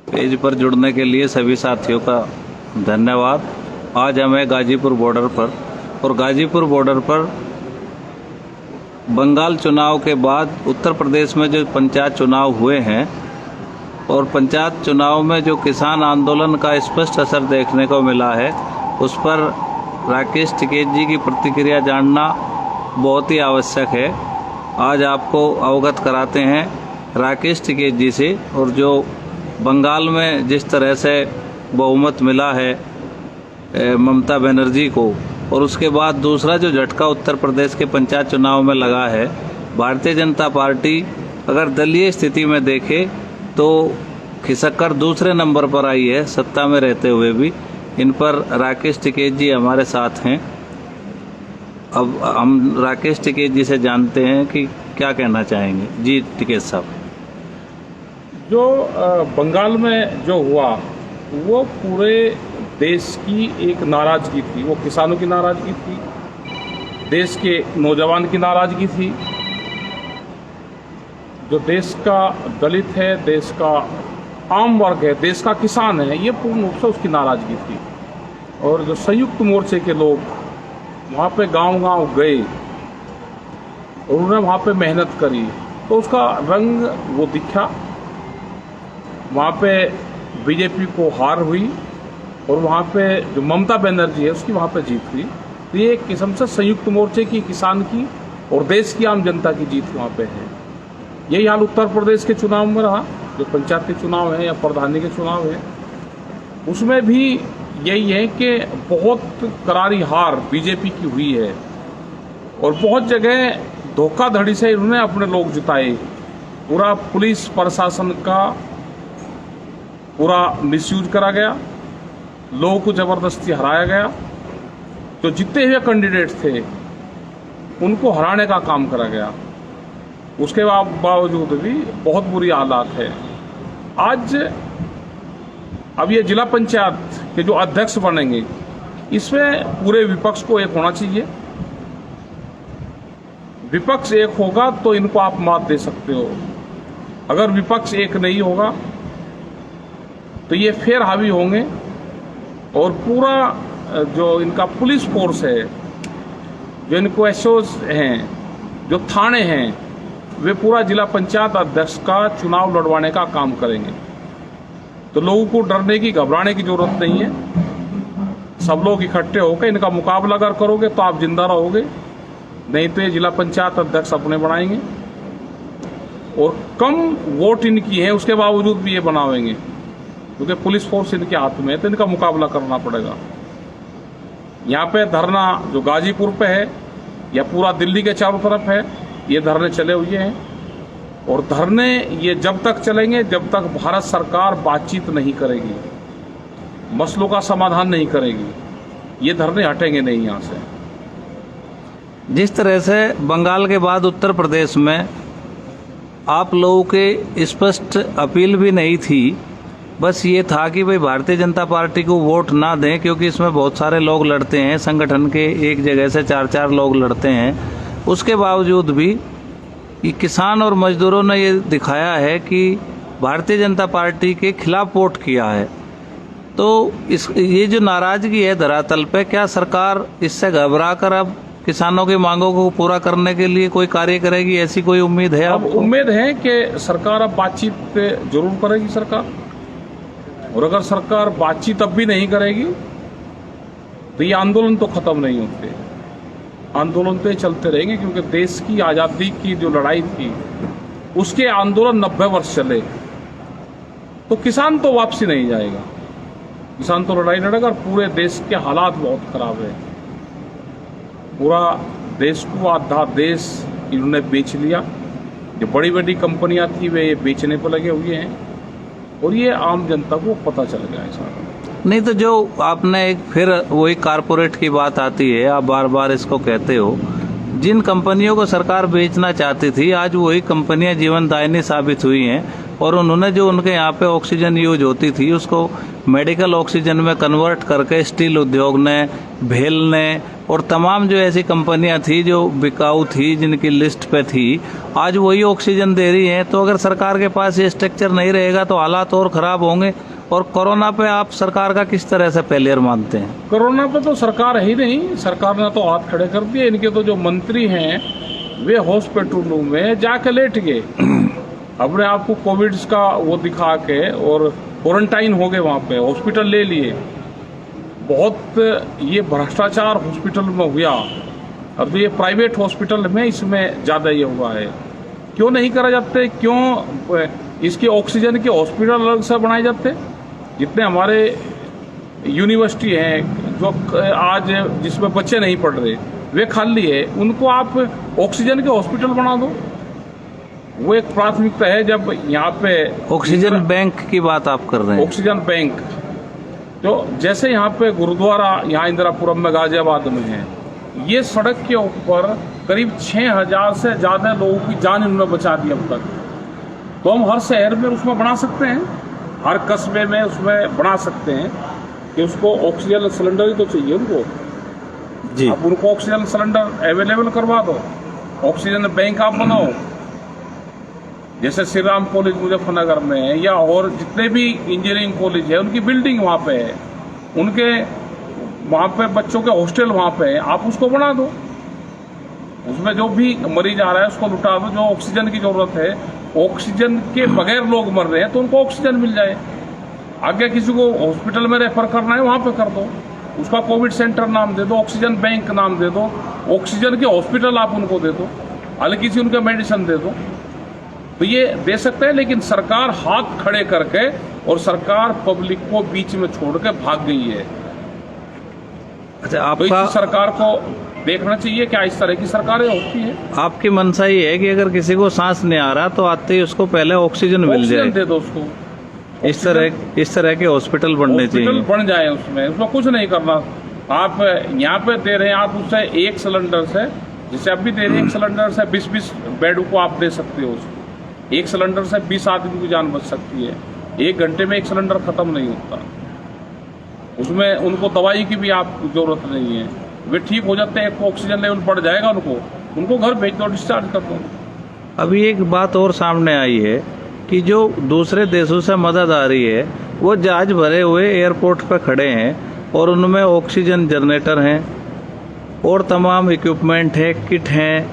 Page पर जुड़ने के लिए सभी साथियों का धन्यवाद। आज हमें गाजीपुर बॉर्डर पर और गाजीपुर बॉर्डर पर बंगाल चुनाव के बाद उत्तर प्रदेश में जो पंचायत चुनाव हुए हैं और पंचायत चुनाव में जो किसान आंदोलन का स्पष्ट असर देखने को मिला है, उस पर राकेश टिकैत जी की प्रतिक्रिया जानना बहुत ही आवश्यक है। आज आपको अवगत कराते हैं राकेश टिकैत जी से। और जो बंगाल में जिस तरह से बहुमत मिला है ममता बनर्जी को, और उसके बाद दूसरा जो झटका उत्तर प्रदेश के पंचायत चुनाव में लगा है, भारतीय जनता पार्टी अगर दलीय स्थिति में देखे तो खिसक कर दूसरे नंबर पर आई है सत्ता में रहते हुए भी। इन पर राकेश टिकैत जी हमारे साथ हैं। अब हम राकेश टिकैत जी से जानते हैं कि क्या कहना चाहेंगे। जी टिकैत साहब, जो बंगाल में जो हुआ वो पूरे देश की एक नाराजगी थी। वो किसानों की नाराजगी थी, देश के नौजवान की नाराजगी थी, जो देश का दलित है, देश का आम वर्ग है, देश का किसान है, ये पूर्ण रूप से उसकी नाराजगी थी। और जो संयुक्त मोर्चे के लोग वहाँ पे गांव-गांव गए और उन्होंने वहाँ पे मेहनत करी तो उसका रंग वो दिखा। वहाँ पे बीजेपी को हार हुई और वहाँ पे जो ममता बनर्जी है उसकी वहाँ पे जीत हुई। तो ये एक किस्म से संयुक्त मोर्चे की, किसान की और देश की आम जनता की जीत वहाँ पे है। यही हाल उत्तर प्रदेश के चुनाव में रहा, जो पंचायत के चुनाव है या प्रधानी के चुनाव है, उसमें भी यही है कि बहुत करारी हार बीजेपी की हुई है और बहुत जगह धोखाधड़ी से इन्होंने अपने लोग जिताए। पूरा पुलिस प्रशासन का पूरा मिसयूज करा गया, लोगों को जबरदस्ती हराया गया। जो जीते हुए कैंडिडेट थे उनको हराने का काम करा गया। उसके बावजूद भी बहुत बुरी हालात है। आज अब ये जिला पंचायत के जो अध्यक्ष बनेंगे, इसमें पूरे विपक्ष को एक होना चाहिए। विपक्ष एक होगा तो इनको आप मात दे सकते हो। अगर विपक्ष एक नहीं होगा तो ये फिर हावी होंगे और पूरा जो इनका पुलिस फोर्स है, जो इनको एसओज हैं, जो थाने हैं, वे पूरा जिला पंचायत अध्यक्ष का चुनाव लड़वाने का काम करेंगे। तो लोगों को डरने की, घबराने की जरूरत नहीं है। सब लोग इकट्ठे होकर इनका मुकाबला अगर करोगे तो आप जिंदा रहोगे, नहीं तो ये जिला पंचायत अध्यक्ष अपने बनाएंगे। और कम वोट इनकी है उसके बावजूद भी ये बनावेंगे, क्योंकि पुलिस फोर्स इनके हाथ में है, तो इनका मुकाबला करना पड़ेगा। यहाँ पे धरना जो गाजीपुर पे है या पूरा दिल्ली के चारों तरफ है, ये धरने चले हुए हैं। और धरने ये जब तक चलेंगे जब तक भारत सरकार बातचीत नहीं करेगी, मसलों का समाधान नहीं करेगी, ये धरने हटेंगे नहीं यहाँ से। जिस तरह से बंगाल के बाद उत्तर प्रदेश में आप लोगों के स्पष्ट अपील भी नहीं थी, बस ये था कि भाई भारतीय जनता पार्टी को वोट ना दें, क्योंकि इसमें बहुत सारे लोग लड़ते हैं, संगठन के एक जगह से 4-4 लोग लड़ते हैं। उसके बावजूद भी ये किसान और मजदूरों ने ये दिखाया है कि भारतीय जनता पार्टी के खिलाफ वोट किया है। तो ये जो नाराजगी है धरातल पे, क्या सरकार इससे घबरा कर अब किसानों की मांगों को पूरा करने के लिए कोई कार्य करेगी, ऐसी कोई उम्मीद है? अब उम्मीद है कि सरकार अब बातचीत जरूर करेगी सरकार। और अगर सरकार बातचीत अब भी नहीं करेगी तो ये आंदोलन तो खत्म नहीं होते, आंदोलन तो चलते रहेंगे। क्योंकि देश की आज़ादी की जो लड़ाई थी उसके आंदोलन 90 वर्ष चले, तो किसान तो वापसी नहीं जाएगा, किसान तो लड़ाई लड़ेगा। और पूरे देश के हालात बहुत खराब है, पूरा देश को आधा देश इन्होंने बेच लिया। जो बड़ी बड़ी कंपनियां थी वे ये बेचने पर लगे हुए हैं और ये आम जनता को पता चल गया है सारा। नहीं तो जो आपने एक फिर वही कारपोरेट की बात आती है, आप बार बार इसको कहते हो, जिन कंपनियों को सरकार बेचना चाहती थी आज वही कंपनियां जीवनदायिनी साबित हुई हैं और उन्होंने जो उनके यहाँ पे ऑक्सीजन यूज होती थी उसको मेडिकल ऑक्सीजन में कन्वर्ट करके स्टील उद्योग ने, भेल ने और तमाम जो ऐसी कंपनियां थी जो बिकाऊ थी, जिनकी लिस्ट पे थी, आज वही ऑक्सीजन दे रही हैं। तो अगर सरकार के पास ये स्ट्रक्चर नहीं रहेगा तो हालात और ख़राब होंगे। और कोरोना पे आप सरकार का किस तरह से फेलियर मानते हैं? कोरोना पे तो सरकार है ही नहीं, सरकार ने तो हाथ खड़े कर दिए। इनके तो जो मंत्री हैं वे हॉस्पिटलों में जाके लेट गए, अपने आप को कोविड का वो दिखा के और क्वारंटाइन हो गए, वहाँ पे हॉस्पिटल ले लिए। बहुत ये भ्रष्टाचार हॉस्पिटल में हुआ। अब तो ये प्राइवेट हॉस्पिटल में इसमें ज़्यादा ये हुआ है। क्यों नहीं करा जाते? क्यों इसके ऑक्सीजन के हॉस्पिटल अलग से बनाए जाते? जितने हमारे यूनिवर्सिटी हैं जो आज जिसमें बच्चे नहीं पढ़ रहे वे खाली है, उनको आप ऑक्सीजन के हॉस्पिटल बना दो। वो एक प्राथमिकता है। जब यहाँ पे ऑक्सीजन बैंक की बात आप कर रहे हैं? ऑक्सीजन बैंक तो जैसे यहाँ पे गुरुद्वारा यहाँ इंदिरापुरम में गाजियाबाद में है, ये सड़क के ऊपर करीब 6000 से ज़्यादा लोगों की जान इन्होंने बचा दी अब तक। तो हम हर शहर में उसमें बना सकते हैं, हर कस्बे में उसमें बना सकते हैं कि उसको ऑक्सीजन सिलेंडर ही तो चाहिए उनको जी। अब उनको ऑक्सीजन सिलेंडर अवेलेबल करवा दो, ऑक्सीजन बैंक आप बनाओ। जैसे श्री राम कॉलेज मुजफ्फरनगर में है या और जितने भी इंजीनियरिंग कॉलेज है उनकी बिल्डिंग वहाँ पे है, उनके वहाँ पे बच्चों के हॉस्टल वहाँ पे है, आप उसको बना दो। उसमें जो भी मरीज आ रहा है उसको लुटा दो। जो ऑक्सीजन की जरूरत है, ऑक्सीजन के बगैर लोग मर रहे हैं तो उनको ऑक्सीजन मिल जाए। आगे किसी को हॉस्पिटल में रेफर करना है वहाँ पे कर दो, उसका कोविड सेंटर नाम दे दो, ऑक्सीजन बैंक नाम दे दो, ऑक्सीजन के हॉस्पिटल आप उनको दे दो, हल्की सी उनके मेडिसिन दे दो, तो ये दे सकते हैं। लेकिन सरकार हाथ खड़े करके और सरकार पब्लिक को बीच में छोड़ के भाग गई है। अच्छा, तो आपका इस सरकार को देखना चाहिए क्या इस तरह की सरकारें होती है। आपकी मंशा ये है कि अगर किसी को सांस नहीं आ रहा तो आते ही उसको पहले ऑक्सीजन मिल जाए, दे दो उसको। इस तरह के हॉस्पिटल बनने चाहिए, हॉस्पिटल बन जाए, उसमें कुछ नहीं करना। आप यहाँ पे दे रहे हैं, आप उससे एक सिलेंडर से, जैसे अब भी दे रहे हैं, एक सिलेंडर से 20-20 बेड को आप दे सकते हो। उसको एक सिलेंडर से 20 आदमी की जान बच सकती है। 1 घंटे में एक सिलेंडर खत्म नहीं होता। उसमें उनको दवाई की भी आप जरूरत नहीं है, वे ठीक हो जाते हैं। ऑक्सीजन लेवल बढ़ जाएगा, उनको घर भेज दो, डिस्चार्ज कर दो। अभी एक बात और सामने आई है कि जो दूसरे देशों से मदद आ रही है वो जहाज भरे हुए एयरपोर्ट पर खड़े हैं और उनमें ऑक्सीजन जनरेटर हैं और तमाम इक्विपमेंट है, किट हैं,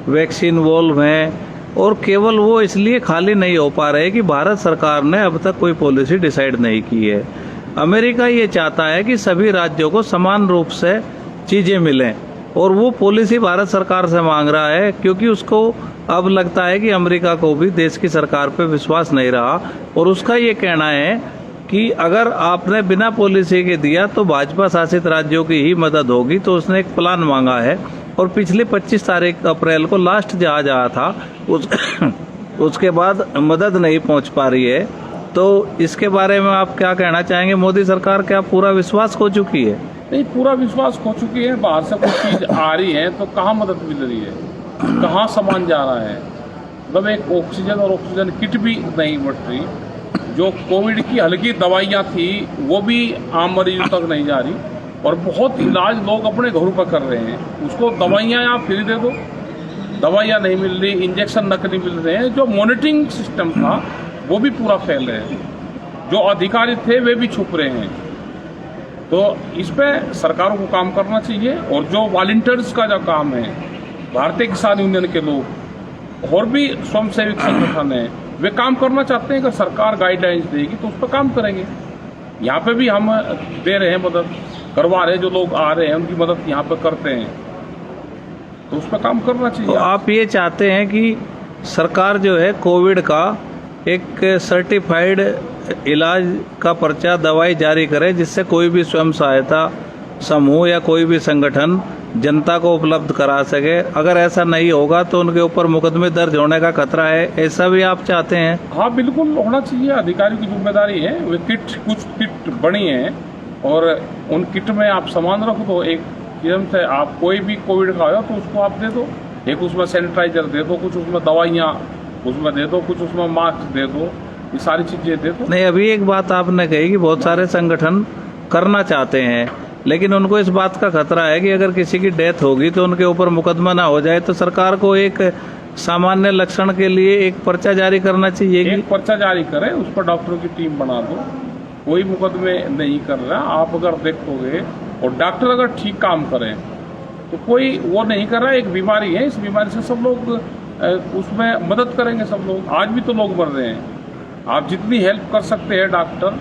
वैक्सीन वॉल्व हैं, और केवल वो इसलिए खाली नहीं हो पा रहे कि भारत सरकार ने अब तक कोई पॉलिसी डिसाइड नहीं की है। अमेरिका ये चाहता है कि सभी राज्यों को समान रूप से चीज़ें मिलें और वो पॉलिसी भारत सरकार से मांग रहा है, क्योंकि उसको अब लगता है कि अमेरिका को भी देश की सरकार पे विश्वास नहीं रहा और उसका ये कहना है कि अगर आपने बिना पॉलिसी के दिया तो भाजपा शासित राज्यों की ही मदद होगी। तो उसने एक प्लान मांगा है और पिछले 25 तारीख अप्रैल को लास्ट जहाज आया था, उसके बाद मदद नहीं पहुंच पा रही है। तो इसके बारे में आप क्या कहना चाहेंगे? मोदी सरकार क्या पूरा विश्वास खो चुकी है? नहीं, पूरा विश्वास खो चुकी है। बाहर से कुछ चीज आ रही है तो कहाँ मदद मिल रही है, कहाँ सामान जा रहा है? मतलब एक ऑक्सीजन और ऑक्सीजन किट भी नहीं बढ़ रही। जो कोविड की हल्की दवाइयाँ थी वो भी आम मरीजों तक नहीं जा रही और बहुत इलाज लोग अपने घरों पर कर रहे हैं। उसको दवाइयाँ आप फ्री दे दो, दवाइयाँ नहीं मिल रही, इंजेक्शन नकली मिल रहे हैं। जो मॉनिटरिंग सिस्टम था वो भी पूरा फेल है, जो अधिकारी थे वे भी छुप रहे हैं। तो इस पे सरकारों को काम करना चाहिए। और जो वॉलंटियर्स का जो काम है, भारतीय किसान यूनियन के लोग और भी स्वयंसेवी संगठन है, वे काम करना चाहते हैं। अगर सरकार गाइडलाइंस देगी तो उस पर काम करेंगे। यहाँ पे भी हम दे रहे हैं, मदद करवा रहे हैं। जो लोग आ रहे हैं उनकी मदद यहाँ पे करते हैं, तो उस पर काम करना चाहिए। तो आप ये चाहते हैं कि सरकार जो है कोविड का एक सर्टिफाइड इलाज का पर्चा, दवाई जारी करे, जिससे कोई भी स्वयं सहायता समूह या कोई भी संगठन जनता को उपलब्ध करा सके। अगर ऐसा नहीं होगा तो उनके ऊपर मुकदमे दर्ज होने का खतरा है, ऐसा भी आप चाहते हैं? हाँ, बिल्कुल होना चाहिए। अधिकारियों की जिम्मेदारी है। वे कुछ किट बनी है और उन किट में आप सामान रख दो। एक किस्म से आप कोई भी कोविड का हो तो उसको आप दे दो, एक उसमें सैनिटाइजर दे दो, कुछ उसमें दवाइयाँ उसमें दे दो, कुछ उसमें मास्क दे दो, ये सारी चीजें दे दो। नहीं, अभी एक बात आपने कही कि बहुत सारे संगठन करना चाहते हैं, लेकिन उनको इस बात का खतरा है कि अगर किसी की डेथ होगी तो उनके ऊपर मुकदमा ना हो जाए, तो सरकार को एक सामान्य लक्षण के लिए एक पर्चा जारी करना चाहिए। एक पर्चा जारी करें, उस पर डॉक्टरों की टीम बना दो। कोई मुकदमे नहीं कर रहा। आप अगर देखोगे और डॉक्टर अगर ठीक काम करें तो कोई वो नहीं कर रहा। एक बीमारी है, इस बीमारी से सब लोग उसमें मदद करेंगे। सब लोग, आज भी तो लोग मर रहे हैं। आप जितनी हेल्प कर सकते हैं डॉक्टर,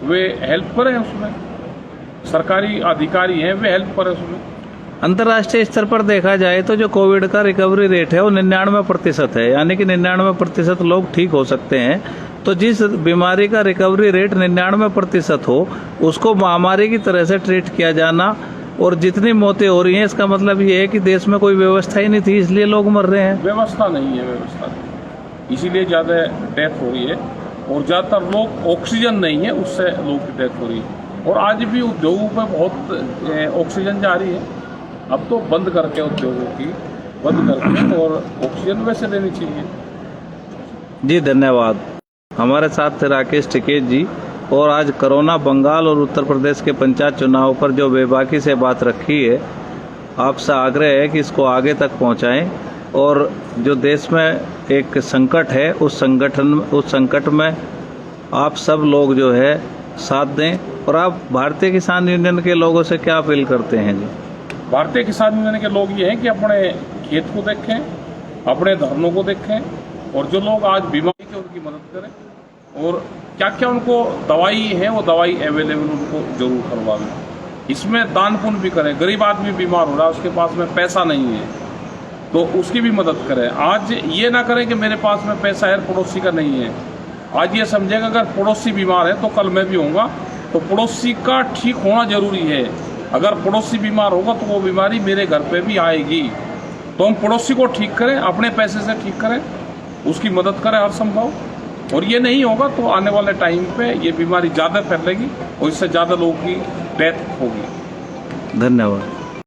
वे हेल्प करें उसमें। सरकारी अधिकारी हैं, वे हेल्प करें उसमें। अंतर्राष्ट्रीय स्तर पर देखा जाए तो जो कोविड का रिकवरी रेट है वो 99% है, यानी कि 99% लोग ठीक हो सकते हैं। तो जिस बीमारी का रिकवरी रेट 99% हो, उसको महामारी की तरह से ट्रीट किया जाना, और जितनी मौतें हो रही हैं इसका मतलब ये है कि देश में कोई व्यवस्था ही नहीं थी, इसलिए लोग मर रहे हैं। व्यवस्था नहीं है, व्यवस्था नहीं, इसीलिए ज़्यादा डेथ हो रही है। और ज़्यादातर लोग ऑक्सीजन नहीं है, उससे लोगों की डेथ हो रही है। और आज भी उद्योगों में बहुत ऑक्सीजन जा रही है। अब तो बंद करके उद्योगों की बंद करके और ऑक्सीजन वैसे लेनी चाहिए। जी धन्यवाद। हमारे साथ थे राकेश टिकेत जी, और आज कोरोना, बंगाल और उत्तर प्रदेश के पंचायत चुनाव पर जो बेबाकी से बात रखी है, आपसे आग्रह है कि इसको आगे तक पहुंचाएं, और जो देश में एक संकट है उस संकट में आप सब लोग जो है साथ दें। और आप भारतीय किसान यूनियन के लोगों से क्या अपील करते हैं जी? भारतीय किसान यूनियन के लोग ये हैं कि अपने खेत को देखें, अपने धर्मों को देखें, और जो लोग आज बीमारी के उनकी मदद करें, और क्या क्या उनको दवाई है वो दवाई अवेलेबल उनको जरूर करवाएं। इसमें दान पुण्य भी करें। गरीब आदमी बीमार हो रहा है, उसके पास में पैसा नहीं है, तो उसकी भी मदद करें। आज ये ना करें कि मेरे पास में पैसा है, पड़ोसी का नहीं है। आज ये समझेगा अगर पड़ोसी बीमार है तो कल मैं भी होऊंगा, तो पड़ोसी का ठीक होना जरूरी है। अगर पड़ोसी बीमार होगा तो वो बीमारी मेरे घर पे भी आएगी। तो हम पड़ोसी को ठीक करें, अपने पैसे से ठीक करें, उसकी मदद करें हर संभव। और ये नहीं होगा तो आने वाले टाइम पे ये बीमारी ज़्यादा फैलेगी और इससे ज़्यादा लोगों की डेथ होगी। धन्यवाद।